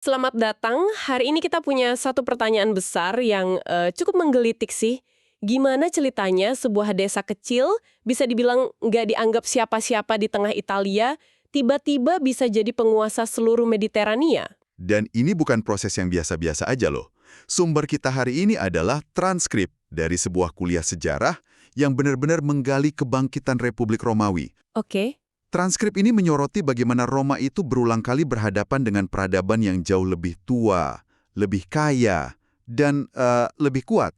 Selamat datang. Hari ini kita punya satu pertanyaan besar yang cukup menggelitik sih. Gimana ceritanya sebuah desa kecil bisa dibilang nggak dianggap siapa-siapa di tengah Italia, tiba-tiba bisa jadi penguasa seluruh Mediterania? Dan ini bukan proses yang biasa-biasa aja loh. Sumber kita hari ini adalah transkrip dari sebuah kuliah sejarah yang benar-benar menggali kebangkitan Republik Romawi. Oke. Transkrip ini menyoroti bagaimana Roma itu berulang kali berhadapan dengan peradaban yang jauh lebih tua, lebih kaya, dan lebih kuat,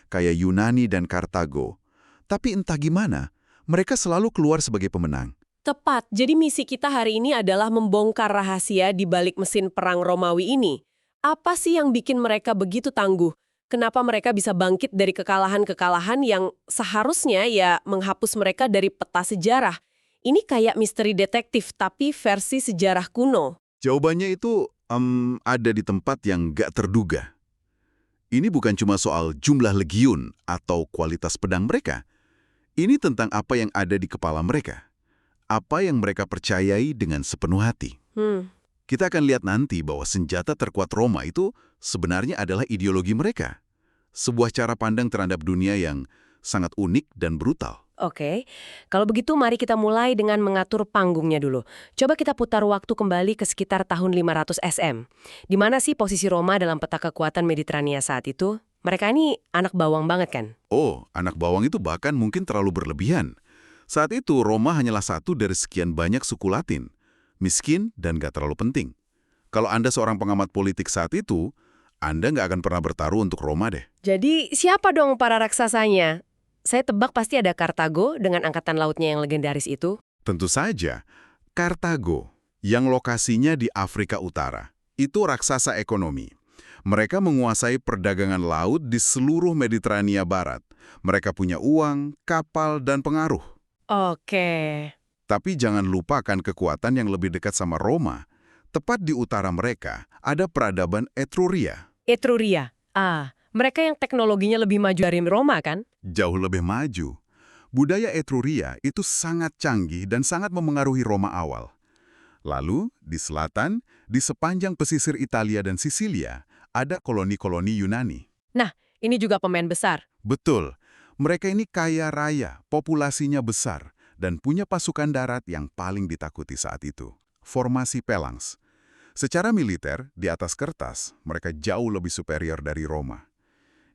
kayak Yunani dan Kartago. Tapi entah gimana, mereka selalu keluar sebagai pemenang. Tepat. Jadi misi kita hari ini adalah membongkar rahasia di balik mesin perang Romawi ini. Apa sih yang bikin mereka begitu tangguh? Kenapa mereka bisa bangkit dari kekalahan-kekalahan yang seharusnya ya menghapus mereka dari peta sejarah? Ini kayak misteri detektif, tapi versi sejarah kuno. Jawabannya itu ada di tempat yang gak terduga. Ini bukan cuma soal jumlah legiun atau kualitas pedang mereka. Ini tentang apa yang ada di kepala mereka. Apa yang mereka percayai dengan sepenuh hati. Kita akan lihat nanti bahwa senjata terkuat Roma itu sebenarnya adalah ideologi mereka. Sebuah cara pandang terhadap dunia yang sangat unik dan brutal. Oke, kalau begitu mari kita mulai dengan mengatur panggungnya dulu. Coba kita putar waktu kembali ke sekitar tahun 500 SM. Di mana sih posisi Roma dalam peta kekuatan Mediterania saat itu? Mereka ini anak bawang banget kan? Oh, anak bawang itu bahkan mungkin terlalu berlebihan. Saat itu Roma hanyalah satu dari sekian banyak suku Latin. Miskin dan gak terlalu penting. Kalau Anda seorang pengamat politik saat itu, Anda nggak akan pernah bertaruh untuk Roma deh. Jadi siapa dong para raksasanya? Saya tebak pasti ada Kartago dengan angkatan lautnya yang legendaris itu. Tentu saja, Kartago, yang lokasinya di Afrika Utara, itu raksasa ekonomi. Mereka menguasai perdagangan laut di seluruh Mediterania Barat. Mereka punya uang, kapal, dan pengaruh. Oke. Tapi jangan lupakan kekuatan yang lebih dekat sama Roma. Tepat di utara mereka, ada peradaban Etruria. Etruria. Mereka yang teknologinya lebih maju dari Roma kan? Jauh lebih maju. Budaya Etruria itu sangat canggih dan sangat memengaruhi Roma awal. Lalu, di selatan, di sepanjang pesisir Italia dan Sisilia, ada koloni-koloni Yunani. Nah, ini juga pemain besar. Betul, mereka ini kaya raya, populasinya besar, dan punya pasukan darat yang paling ditakuti saat itu. Formasi Phalanx. Secara militer, di atas kertas, mereka jauh lebih superior dari Roma.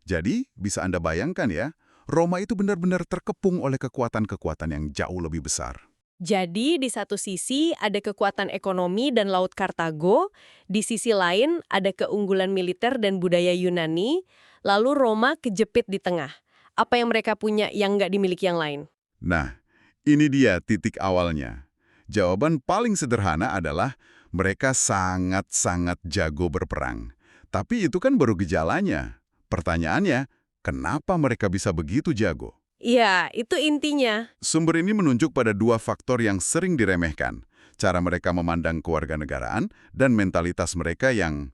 Jadi, bisa Anda bayangkan ya, Roma itu benar-benar terkepung oleh kekuatan-kekuatan yang jauh lebih besar. Jadi, di satu sisi ada kekuatan ekonomi dan laut Kartago, di sisi lain ada keunggulan militer dan budaya Yunani, lalu Roma kejepit di tengah. Apa yang mereka punya yang nggak dimiliki yang lain? Nah, ini dia titik awalnya. Jawaban paling sederhana adalah mereka sangat-sangat jago berperang. Tapi itu kan baru gejalanya. Pertanyaannya, kenapa mereka bisa begitu jago? Iya, itu intinya. Sumber ini menunjuk pada dua faktor yang sering diremehkan. Cara mereka memandang kewarganegaraan dan mentalitas mereka yang,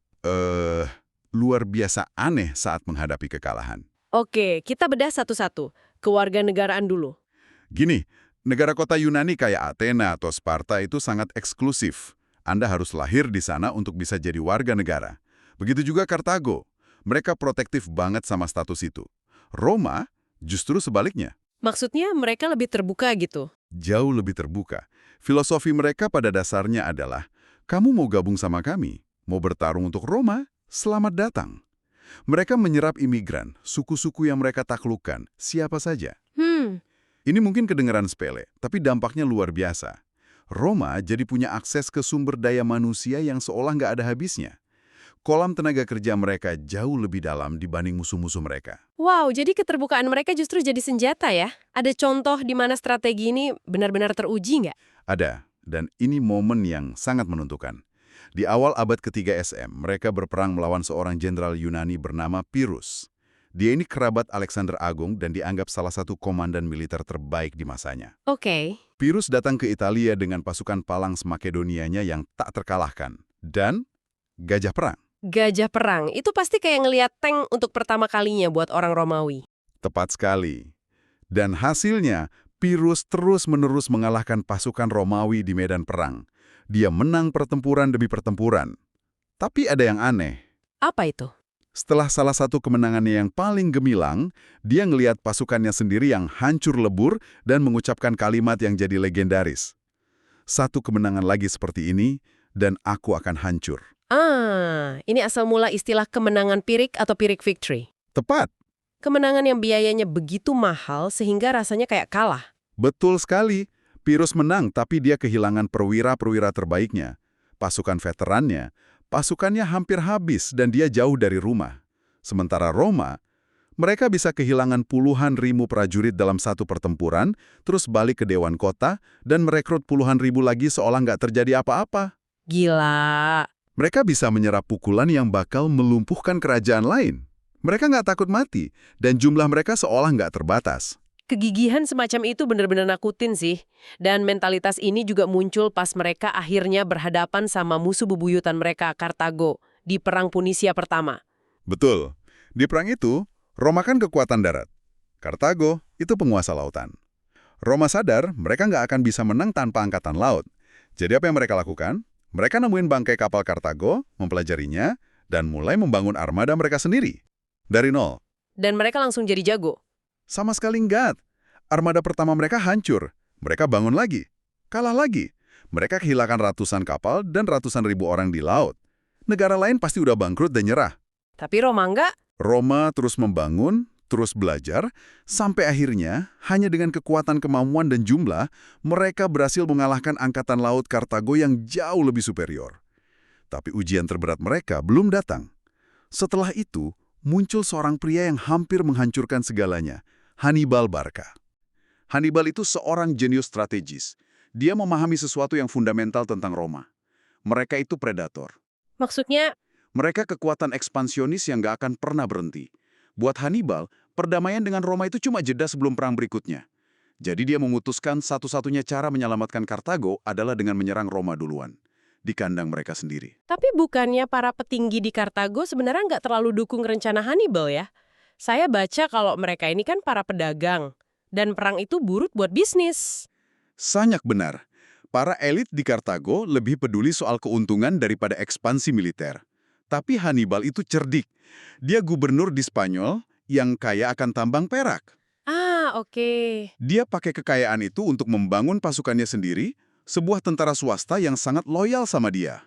luar biasa aneh saat menghadapi kekalahan. Oke, kita bedah satu-satu. Kewarganegaraan dulu. Gini, negara kota Yunani kayak Athena atau Sparta itu sangat eksklusif. Anda harus lahir di sana untuk bisa jadi warga negara. Begitu juga Kartago. Mereka protektif banget sama status itu. Roma justru sebaliknya. Maksudnya mereka lebih terbuka gitu? Jauh lebih terbuka. Filosofi mereka pada dasarnya adalah, kamu mau gabung sama kami, mau bertarung untuk Roma, selamat datang. Mereka menyerap imigran, suku-suku yang mereka taklukkan, siapa saja. Ini mungkin kedengaran sepele, tapi dampaknya luar biasa. Roma jadi punya akses ke sumber daya manusia yang seolah nggak ada habisnya. Kolam tenaga kerja mereka jauh lebih dalam dibanding musuh-musuh mereka. Wow, jadi keterbukaan mereka justru jadi senjata ya? Ada contoh di mana strategi ini benar-benar teruji nggak? Ada, dan ini momen yang sangat menentukan. Di awal abad ketiga SM, mereka berperang melawan seorang jenderal Yunani bernama Pyrrhus. Dia ini kerabat Alexander Agung dan dianggap salah satu komandan militer terbaik di masanya. Oke. Pyrrhus datang ke Italia dengan pasukan Phalanx Makedonianya yang tak terkalahkan. Dan gajah perang. Gajah perang, itu pasti kayak ngeliat tank untuk pertama kalinya buat orang Romawi. Tepat sekali. Dan hasilnya, Pyrrhus terus-menerus mengalahkan pasukan Romawi di medan perang. Dia menang pertempuran demi pertempuran. Tapi ada yang aneh. Apa itu? Setelah salah satu kemenangannya yang paling gemilang, dia ngelihat pasukannya sendiri yang hancur lebur dan mengucapkan kalimat yang jadi legendaris. Satu kemenangan lagi seperti ini, dan aku akan hancur. Ini asal mula istilah kemenangan Pyrrhic atau Pyrrhic Victory. Tepat. Kemenangan yang biayanya begitu mahal sehingga rasanya kayak kalah. Betul sekali. Pyrrhus menang, tapi dia kehilangan perwira-perwira terbaiknya. Pasukan veterannya, pasukannya hampir habis dan dia jauh dari rumah. Sementara Roma, mereka bisa kehilangan puluhan ribu prajurit dalam satu pertempuran, terus balik ke Dewan Kota, dan merekrut puluhan ribu lagi seolah nggak terjadi apa-apa. Gila. Mereka bisa menyerap pukulan yang bakal melumpuhkan kerajaan lain. Mereka nggak takut mati, dan jumlah mereka seolah nggak terbatas. Kegigihan semacam itu benar-benar nakutin sih. Dan mentalitas ini juga muncul pas mereka akhirnya berhadapan sama musuh bebuyutan mereka, Kartago, di Perang Punisia pertama. Betul. Di perang itu, Roma kan kekuatan darat. Kartago itu penguasa lautan. Roma sadar mereka nggak akan bisa menang tanpa angkatan laut. Jadi apa yang mereka lakukan? Mereka nemuin bangkai kapal Kartago, mempelajarinya, dan mulai membangun armada mereka sendiri. Dari nol. Dan mereka langsung jadi jago. Sama sekali enggak. Armada pertama mereka hancur. Mereka bangun lagi. Kalah lagi. Mereka kehilangan ratusan kapal dan ratusan ribu orang di laut. Negara lain pasti udah bangkrut dan nyerah. Tapi Roma enggak. Roma terus membangun, terus belajar, sampai akhirnya, hanya dengan kekuatan kemampuan dan jumlah, mereka berhasil mengalahkan angkatan laut Kartago yang jauh lebih superior. Tapi ujian terberat mereka belum datang. Setelah itu, muncul seorang pria yang hampir menghancurkan segalanya, Hannibal Barca. Hannibal itu seorang jenius strategis. Dia memahami sesuatu yang fundamental tentang Roma. Mereka itu predator. Maksudnya, Mereka kekuatan ekspansionis yang gak akan pernah berhenti. Buat Hannibal, perdamaian dengan Roma itu cuma jeda sebelum perang berikutnya. Jadi dia memutuskan satu-satunya cara menyelamatkan Kartago adalah dengan menyerang Roma duluan. Di kandang mereka sendiri. tapi bukannya para petinggi di Kartago sebenarnya nggak terlalu dukung rencana Hannibal ya? Saya baca kalau mereka ini kan para pedagang. Dan perang itu buruk buat bisnis. Sangat benar. Para elit di Kartago lebih peduli soal keuntungan daripada ekspansi militer. Tapi Hannibal itu cerdik. Dia gubernur di Spanyol yang kaya akan tambang perak. Oke. Dia pakai kekayaan itu untuk membangun pasukannya sendiri, sebuah tentara swasta yang sangat loyal sama dia.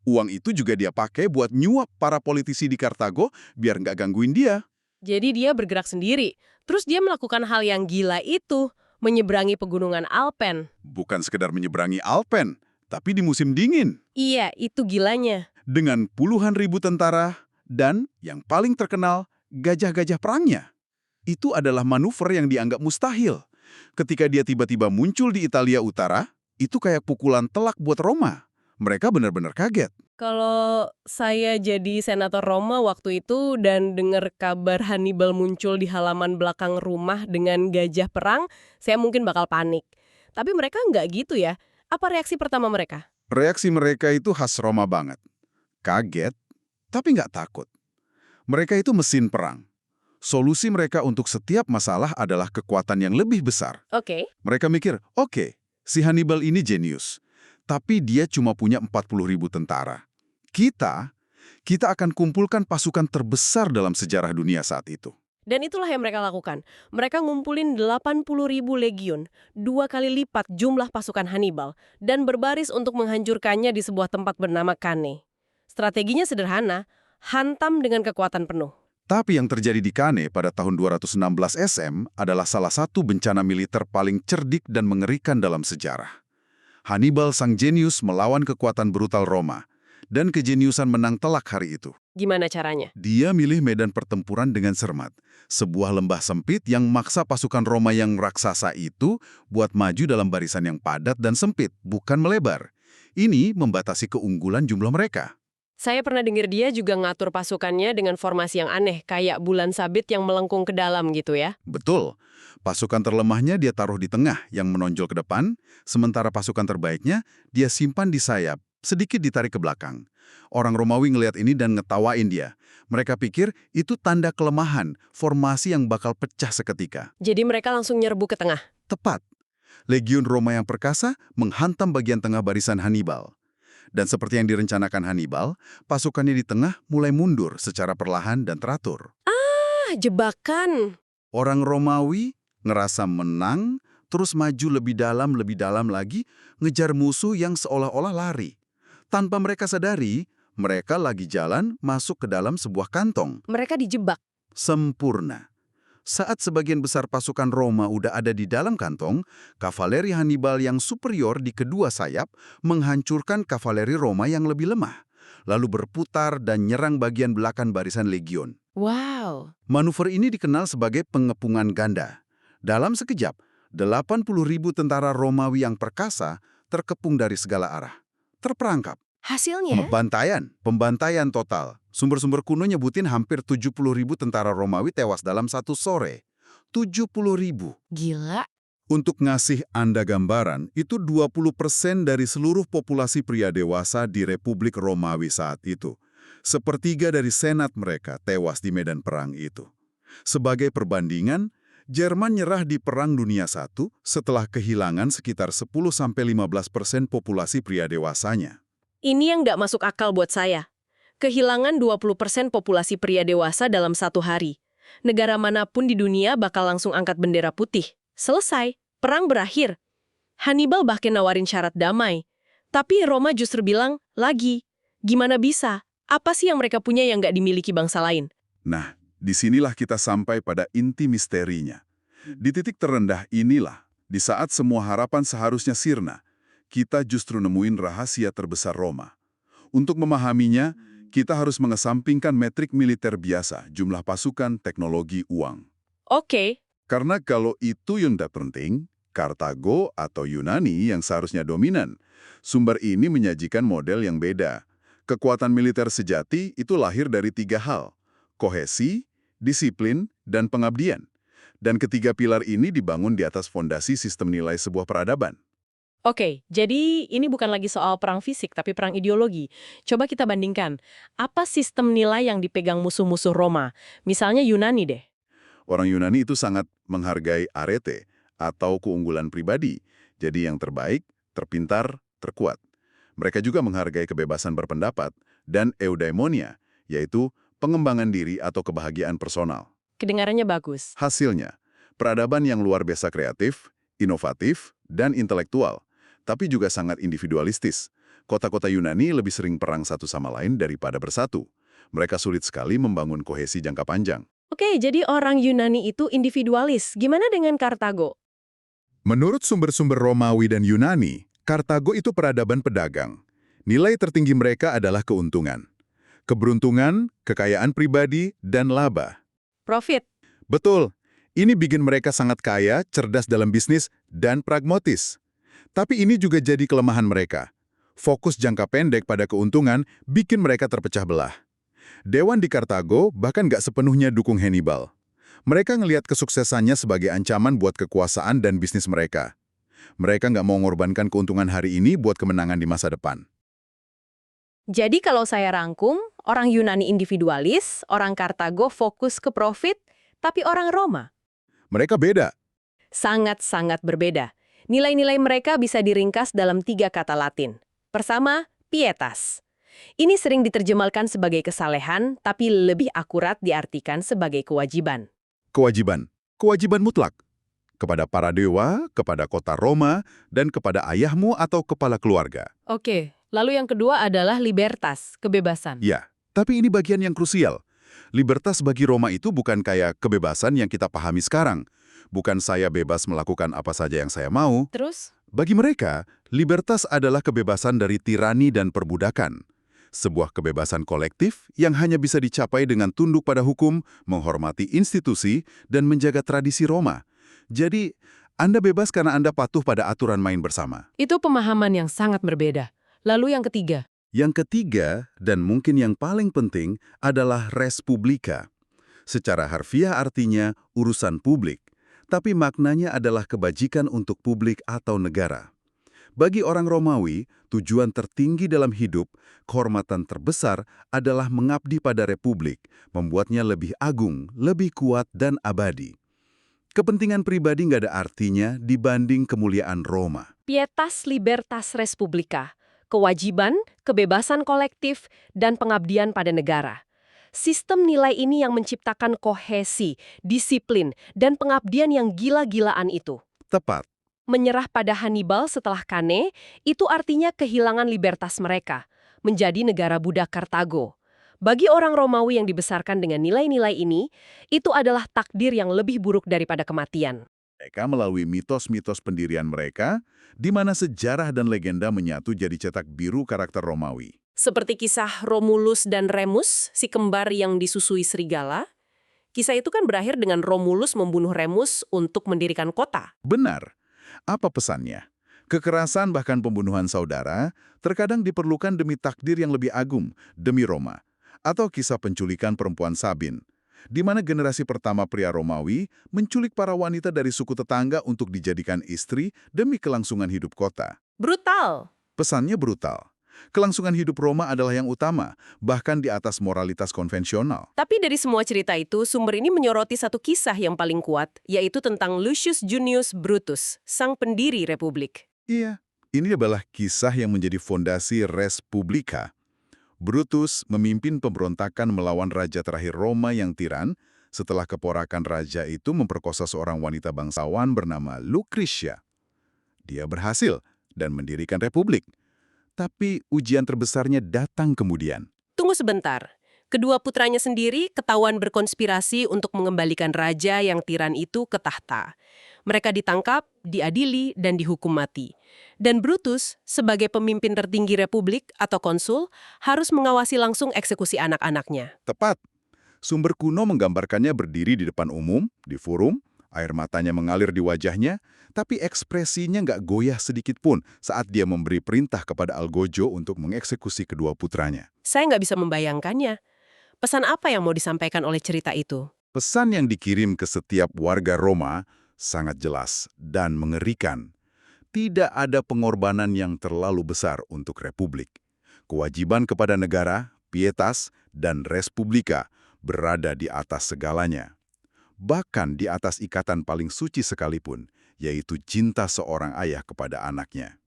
Uang itu juga dia pakai buat nyuap para politisi di Kartago biar nggak gangguin dia. Jadi dia bergerak sendiri. Terus dia melakukan hal yang gila itu, menyeberangi pegunungan Alpen. Bukan sekedar menyeberangi Alpen, tapi di musim dingin. Iya, itu gilanya. Dengan puluhan ribu tentara, dan yang paling terkenal, gajah-gajah perangnya. Itu adalah manuver yang dianggap mustahil. Ketika dia tiba-tiba muncul di Italia Utara, itu kayak pukulan telak buat Roma. Mereka benar-benar kaget. Kalau saya jadi senator Roma waktu itu dan dengar kabar Hannibal muncul di halaman belakang rumah dengan gajah perang, saya mungkin bakal panik. Tapi mereka nggak gitu ya. Apa reaksi pertama mereka? Reaksi mereka itu khas Roma banget. Kaget, tapi nggak takut. Mereka itu mesin perang. Solusi mereka untuk setiap masalah adalah kekuatan yang lebih besar. Oke. Mereka mikir, oke, si Hannibal ini jenius. Tapi dia cuma punya 40.000 tentara. Kita akan kumpulkan pasukan terbesar dalam sejarah dunia saat itu. Dan itulah yang mereka lakukan. Mereka ngumpulin 80.000 legiun, 2 kali lipat jumlah pasukan Hannibal, dan berbaris untuk menghancurkannya di sebuah tempat bernama Cannae. Strateginya sederhana, hantam dengan kekuatan penuh. Tapi yang terjadi di Cannae pada tahun 216 SM adalah salah satu bencana militer paling cerdik dan mengerikan dalam sejarah. Hannibal sang jenius melawan kekuatan brutal Roma, dan kejeniusan menang telak hari itu. Gimana caranya? Dia milih medan pertempuran dengan cermat. Sebuah lembah sempit yang maksa pasukan Roma yang raksasa itu buat maju dalam barisan yang padat dan sempit, bukan melebar. Ini membatasi keunggulan jumlah mereka. Saya pernah dengar dia juga ngatur pasukannya dengan formasi yang aneh, kayak bulan sabit yang melengkung ke dalam gitu ya. Betul. Pasukan terlemahnya dia taruh di tengah yang menonjol ke depan, sementara pasukan terbaiknya dia simpan di sayap, sedikit ditarik ke belakang. Orang Romawi ngelihat ini dan ngetawain dia. Mereka pikir itu tanda kelemahan, formasi yang bakal pecah seketika. Jadi mereka langsung nyerbu ke tengah. Tepat. Legiun Roma yang perkasa menghantam bagian tengah barisan Hannibal. Dan seperti yang direncanakan Hannibal, pasukannya di tengah mulai mundur secara perlahan dan teratur. Jebakan. Orang Romawi ngerasa menang, terus maju lebih dalam lagi, ngejar musuh yang seolah-olah lari. Tanpa mereka sadari, mereka lagi jalan masuk ke dalam sebuah kantong. Mereka dijebak. Sempurna. Saat sebagian besar pasukan Roma udah ada di dalam kantong, kavaleri Hannibal yang superior di kedua sayap menghancurkan kavaleri Roma yang lebih lemah, lalu berputar dan nyerang bagian belakang barisan legion. Wow. Manuver ini dikenal sebagai pengepungan ganda. Dalam sekejap, 80.000 tentara Romawi yang perkasa terkepung dari segala arah. Terperangkap. Hasilnya? Pembantaian total. Sumber-sumber kuno nyebutin hampir 70.000 tentara Romawi tewas dalam satu sore. 70.000. Gila. Untuk ngasih Anda gambaran, itu 20% dari seluruh populasi pria dewasa di Republik Romawi saat itu. Sepertiga dari senat mereka tewas di medan perang itu. Sebagai perbandingan, Jerman nyerah di Perang Dunia I setelah kehilangan sekitar 10-15% populasi pria dewasanya. Ini yang nggak masuk akal buat saya. Kehilangan 20% populasi pria dewasa dalam satu hari. Negara manapun di dunia bakal langsung angkat bendera putih. Selesai, perang berakhir. Hannibal bahkan nawarin syarat damai. Tapi Roma justru bilang, lagi, gimana bisa? Apa sih yang mereka punya yang nggak dimiliki bangsa lain? Nah, disinilah kita sampai pada inti misterinya. Di titik terendah inilah, di saat semua harapan seharusnya sirna, kita justru nemuin rahasia terbesar Roma. Untuk memahaminya, kita harus mengesampingkan metrik militer biasa, jumlah pasukan, teknologi, uang. Oke. Karena kalau itu yang tidak penting, Kartago atau Yunani yang seharusnya dominan, sumber ini menyajikan model yang beda. Kekuatan militer sejati itu lahir dari 3 hal, kohesi, disiplin, dan pengabdian. Dan ketiga pilar ini dibangun di atas fondasi sistem nilai sebuah peradaban. Oke, jadi ini bukan lagi soal perang fisik, tapi perang ideologi. Coba kita bandingkan, apa sistem nilai yang dipegang musuh-musuh Roma? Misalnya Yunani deh. Orang Yunani itu sangat menghargai arete atau keunggulan pribadi. Jadi yang terbaik, terpintar, terkuat. Mereka juga menghargai kebebasan berpendapat dan eudaimonia, yaitu pengembangan diri atau kebahagiaan personal. Kedengarannya bagus. Hasilnya, peradaban yang luar biasa kreatif, inovatif, dan intelektual, tapi juga sangat individualistis. Kota-kota Yunani lebih sering perang satu sama lain daripada bersatu. Mereka sulit sekali membangun kohesi jangka panjang. Oke, jadi orang Yunani itu individualis. Gimana dengan Kartago? Menurut sumber-sumber Romawi dan Yunani, Kartago itu peradaban pedagang. Nilai tertinggi mereka adalah keuntungan. Keberuntungan, kekayaan pribadi, dan laba. Profit. Betul, ini bikin mereka sangat kaya, cerdas dalam bisnis, dan pragmatis. Tapi ini juga jadi kelemahan mereka. Fokus jangka pendek pada keuntungan bikin mereka terpecah belah. Dewan di Kartago bahkan nggak sepenuhnya dukung Hannibal. Mereka ngelihat kesuksesannya sebagai ancaman buat kekuasaan dan bisnis mereka. Mereka nggak mau mengorbankan keuntungan hari ini buat kemenangan di masa depan. Jadi kalau saya rangkum, orang Yunani individualis, orang Kartago fokus ke profit, tapi orang Roma Mereka beda. sangat-sangat berbeda. Nilai-nilai mereka bisa diringkas dalam 3 kata Latin. Pertama, pietas. Ini sering diterjemahkan sebagai kesalehan, tapi lebih akurat diartikan sebagai kewajiban. Kewajiban. Kewajiban mutlak. Kepada para dewa, kepada kota Roma, dan kepada ayahmu atau kepala keluarga. Oke, lalu yang kedua adalah libertas, kebebasan. Ya, tapi ini bagian yang krusial. Libertas bagi Roma itu bukan kayak kebebasan yang kita pahami sekarang. Bukan saya bebas melakukan apa saja yang saya mau. Terus? Bagi mereka, libertas adalah kebebasan dari tirani dan perbudakan. Sebuah kebebasan kolektif yang hanya bisa dicapai dengan tunduk pada hukum, menghormati institusi, dan menjaga tradisi Roma. Jadi, Anda bebas karena Anda patuh pada aturan main bersama. Itu pemahaman yang sangat berbeda. Lalu yang ketiga? Yang ketiga, dan mungkin yang paling penting, adalah res publica. Secara harfiah artinya urusan publik, tapi maknanya adalah kebajikan untuk publik atau negara. Bagi orang Romawi, tujuan tertinggi dalam hidup, kehormatan terbesar adalah mengabdi pada republik, membuatnya lebih agung, lebih kuat, dan abadi. Kepentingan pribadi nggak ada artinya dibanding kemuliaan Roma. Pietas libertas res publica. kewajiban, kebebasan kolektif, dan pengabdian pada negara. Sistem nilai ini yang menciptakan kohesi, disiplin, dan pengabdian yang gila-gilaan itu. Tepat. Menyerah pada Hannibal setelah Cannae, itu artinya kehilangan libertas mereka, menjadi negara budak Kartago. Bagi orang Romawi yang dibesarkan dengan nilai-nilai ini, itu adalah takdir yang lebih buruk daripada kematian. Mereka melalui mitos-mitos pendirian mereka, di mana sejarah dan legenda menyatu jadi cetak biru karakter Romawi. Seperti kisah Romulus dan Remus, si kembar yang disusui serigala. Kisah itu kan berakhir dengan Romulus membunuh Remus untuk mendirikan kota. Benar. Apa pesannya? Kekerasan bahkan pembunuhan saudara terkadang diperlukan demi takdir yang lebih agung, demi Roma. Atau kisah penculikan perempuan Sabin, di mana generasi pertama pria Romawi menculik para wanita dari suku tetangga untuk dijadikan istri demi kelangsungan hidup kota. Brutal! Pesannya brutal. Kelangsungan hidup Roma adalah yang utama, bahkan di atas moralitas konvensional. Tapi dari semua cerita itu, sumber ini menyoroti satu kisah yang paling kuat, yaitu tentang Lucius Junius Brutus, sang pendiri Republik. Iya, ini adalah kisah yang menjadi fondasi Res Publica. Brutus memimpin pemberontakan melawan raja terakhir Roma yang tiran setelah keponakan raja itu memperkosa seorang wanita bangsawan bernama Lucretia. Dia berhasil dan mendirikan republik. Tapi ujian terbesarnya datang kemudian. Tunggu sebentar. Kedua putranya sendiri ketahuan berkonspirasi untuk mengembalikan raja yang tiran itu ke tahta. Mereka ditangkap, diadili, dan dihukum mati. Dan Brutus, sebagai pemimpin tertinggi republik atau konsul, harus mengawasi langsung eksekusi anak-anaknya. Tepat. Sumber kuno menggambarkannya berdiri di depan umum, di forum, air matanya mengalir di wajahnya, tapi ekspresinya nggak goyah sedikit pun saat dia memberi perintah kepada Algojo untuk mengeksekusi kedua putranya. Saya nggak bisa membayangkannya. Pesan apa yang mau disampaikan oleh cerita itu? Pesan yang dikirim ke setiap warga Roma sangat jelas dan mengerikan. Tidak ada pengorbanan yang terlalu besar untuk republik. Kewajiban kepada negara, pietas, dan res publica berada di atas segalanya. Bahkan di atas ikatan paling suci sekalipun, yaitu cinta seorang ayah kepada anaknya.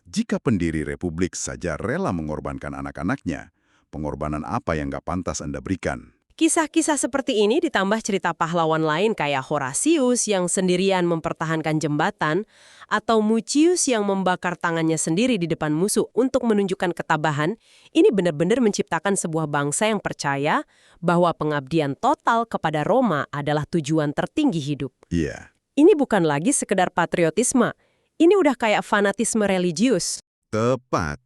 Jika pendiri republik saja rela mengorbankan anak-anaknya, pengorbanan apa yang nggak pantas Anda berikan? Kisah-kisah seperti ini ditambah cerita pahlawan lain kayak Horatius yang sendirian mempertahankan jembatan, atau Mucius yang membakar tangannya sendiri di depan musuh untuk menunjukkan ketabahan, ini benar-benar menciptakan sebuah bangsa yang percaya bahwa pengabdian total kepada Roma adalah tujuan tertinggi hidup. Iya. Ini bukan lagi sekedar patriotisme, ini udah kayak fanatisme religius. Tepat.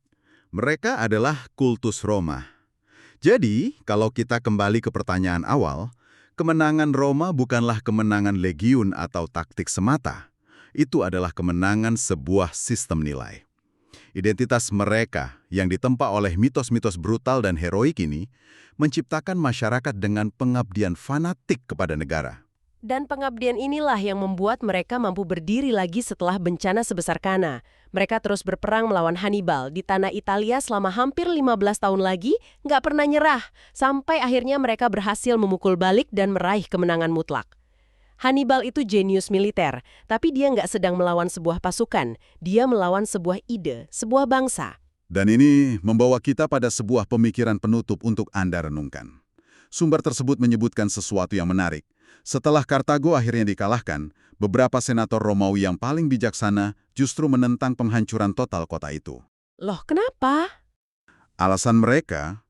Mereka adalah kultus Roma. Jadi, kalau kita kembali ke pertanyaan awal, kemenangan Roma bukanlah kemenangan legiun atau taktik semata. Itu adalah kemenangan sebuah sistem nilai. Identitas mereka yang ditempa oleh mitos-mitos brutal dan heroik ini menciptakan masyarakat dengan pengabdian fanatik kepada negara. Dan pengabdian inilah yang membuat mereka mampu berdiri lagi setelah bencana sebesar Cannae. Mereka terus berperang melawan Hannibal di tanah Italia selama hampir 15 tahun lagi, nggak pernah nyerah, sampai akhirnya mereka berhasil memukul balik dan meraih kemenangan mutlak. Hannibal itu jenius militer, tapi dia nggak sedang melawan sebuah pasukan, dia melawan sebuah ide, sebuah bangsa. Dan ini membawa kita pada sebuah pemikiran penutup untuk Anda renungkan. Sumber tersebut menyebutkan sesuatu yang menarik. Setelah Kartago akhirnya dikalahkan, beberapa senator Romawi yang paling bijaksana justru menentang penghancuran total kota itu. Loh, kenapa? Alasan mereka,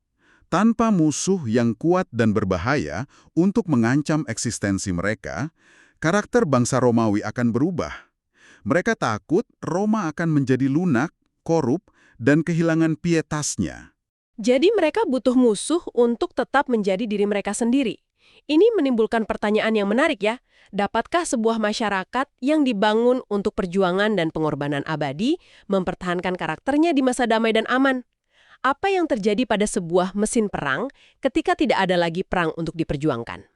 tanpa musuh yang kuat dan berbahaya untuk mengancam eksistensi mereka, karakter bangsa Romawi akan berubah. Mereka takut Roma akan menjadi lunak, korup, dan kehilangan pietasnya. Jadi mereka butuh musuh untuk tetap menjadi diri mereka sendiri. Ini menimbulkan pertanyaan yang menarik ya. Dapatkah sebuah masyarakat yang dibangun untuk perjuangan dan pengorbanan abadi mempertahankan karakternya di masa damai dan aman? Apa yang terjadi pada sebuah mesin perang ketika tidak ada lagi perang untuk diperjuangkan?